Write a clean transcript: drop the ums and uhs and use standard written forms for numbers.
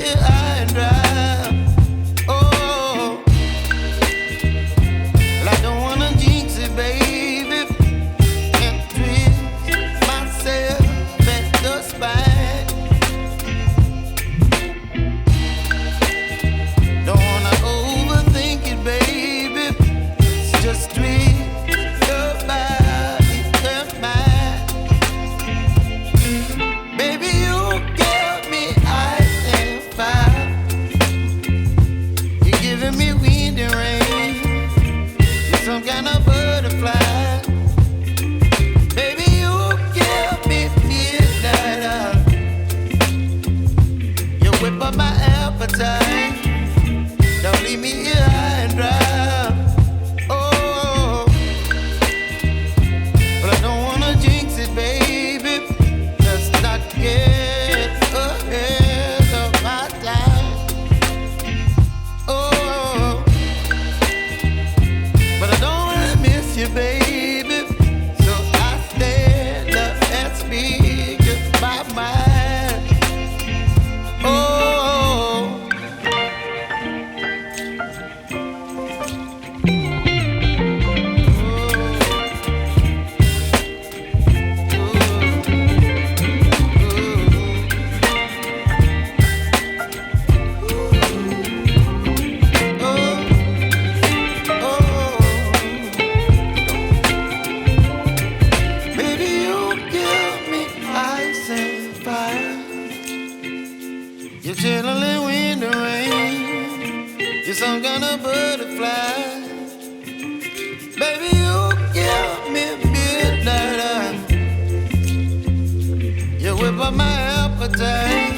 here high and dry. Oh, well, I don't wanna jinx it, baby, and twist myself at the spine. Don't wanna overthink it, baby. It's just twist your body and mine. Baby, you give me ice and fire. You're giving me wind and rain. You're some kind of butterfly. Baby, you give me midnight. You whip up my appetite. Don't leave me here high and dry. Oh, but I don't wanna jinx it, baby. Let's not get ahead of my time. Oh, but I don't wanna miss you, baby. So I stand up and speak my mind. Oh. Baby, you give me ice and fire. You're chilling wind and rain. You're some kind of butterfly. Baby, you give me midnight. You whip up my appetite.